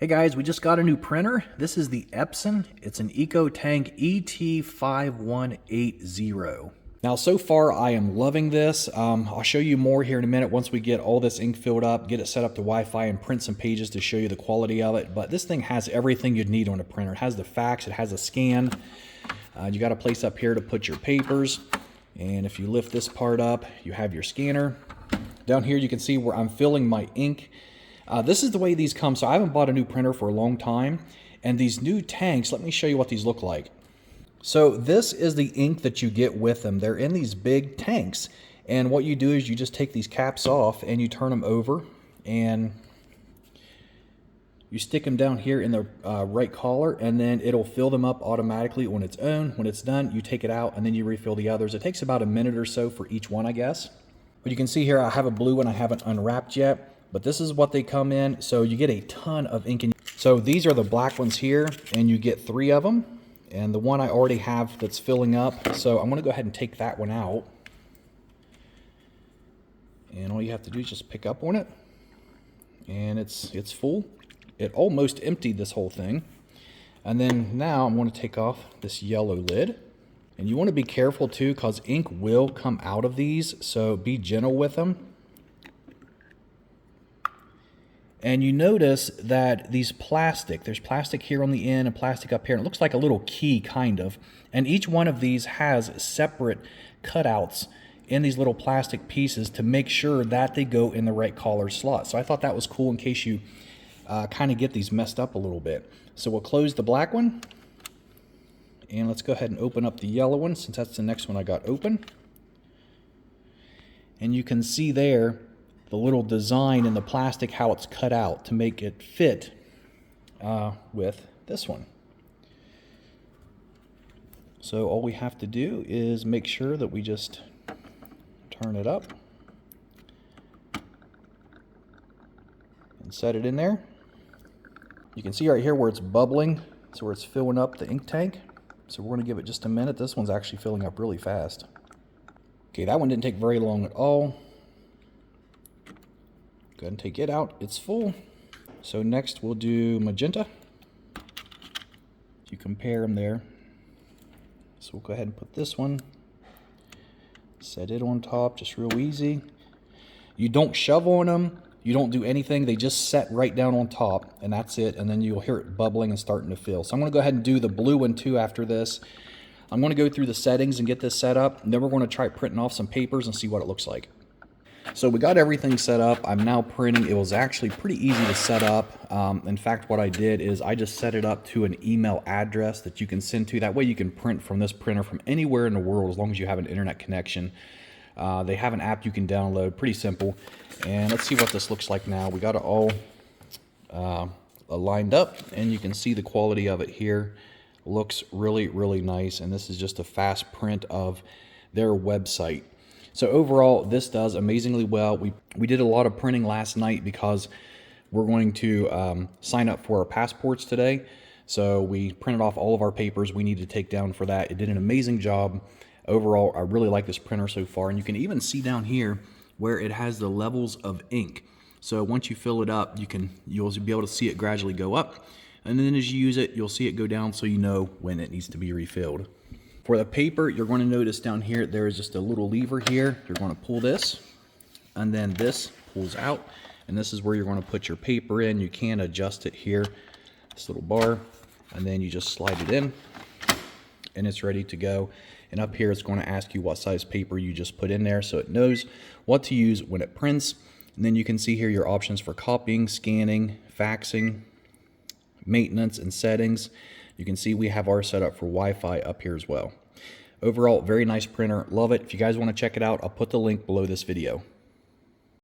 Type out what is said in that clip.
Hey guys, we just got a new printer. This is the Epson. It's an EcoTank ET-5180. Now, so far I am loving this. I'll show you more here in a minute once we get all this ink filled up, get it set up to Wi-Fi, and print some pages to show you the quality of it. But this thing has everything you'd need on a printer. It has the fax, it has a scan. You got a place up here to put your papers. And if you lift this part up, you have your scanner. Down here you can see where I'm filling my ink. This is the way these come. So I haven't bought a new printer for a long time. And these new tanks, let me show you what these look like. So this is the ink that you get with them. They're in these big tanks. And what you do is you just take these caps off and you turn them over. And you stick them down here in the right collar. And then it'll fill them up automatically on its own. When it's done, you take it out and then you refill the others. It takes about a minute or so for each one, I guess. But you can see here I have a blue one I haven't unwrapped yet. But this is what they come in, so you get a ton of ink. So these are the black ones here, and you get 3 of them. And the one I already have that's filling up, so I'm gonna go ahead and take that one out. And all you have to do is just pick up on it. And it's full. It almost emptied this whole thing. And then now I'm gonna take off this yellow lid. And you wanna be careful too, because ink will come out of these, so be gentle with them. And you notice that there's plastic here on the end and plastic up here. And it looks like a little key, kind of. And each one of these has separate cutouts in these little plastic pieces to make sure that they go in the right collar slot. So I thought that was cool in case you kind of get these messed up a little bit. So we'll close the black one. And let's go ahead and open up the yellow one, since that's the next one I got open. And you can see there the little design in the plastic, how it's cut out to make it fit with this one. So all we have to do is make sure that we just turn it up and set it in there. You can see right here where it's bubbling, so where it's filling up the ink tank. So we're going to give it just a minute. This one's actually filling up really fast. Okay, that one didn't take very long at all. Go ahead and take it out. It's full. So next we'll do magenta. You compare them there. So we'll go ahead and put this one. Set it on top, just real easy. You don't shove on them. You don't do anything. They just set right down on top, and that's it. And then you'll hear it bubbling and starting to fill. So I'm going to go ahead and do the blue one too after this. I'm going to go through the settings and get this set up. And then we're going to try printing off some papers and see what it looks like. So we got everything set up. I'm now printing. It was actually pretty easy to set up. In fact, what I did is I just set it up to an email address that you can send to. That way you can print from this printer from anywhere in the world as long as you have an internet connection. They have an app you can download. Pretty simple. And let's see what this looks like now. We got it all lined up, and you can see the quality of it here. Looks really, really nice. And this is just a fast print of their website. So overall, this does amazingly well. We did a lot of printing last night because we're going to sign up for our passports today. So we printed off all of our papers we need to take down for that. It did an amazing job. Overall, I really like this printer so far. And you can even see down here where it has the levels of ink. So once you fill it up, you'll be able to see it gradually go up. And then as you use it, you'll see it go down so you know when it needs to be refilled. For the paper, you're going to notice down here, there is just a little lever here. You're going to pull this, and then this pulls out, and this is where you're going to put your paper in. You can adjust it here, this little bar, and then you just slide it in, and it's ready to go. And up here, it's going to ask you what size paper you just put in there, so it knows what to use when it prints. And then you can see here your options for copying, scanning, faxing, maintenance, and settings. You can see we have ours set up for Wi-Fi up here as well. Overall, very nice printer. Love it. If you guys want to check it out, I'll put the link below this video.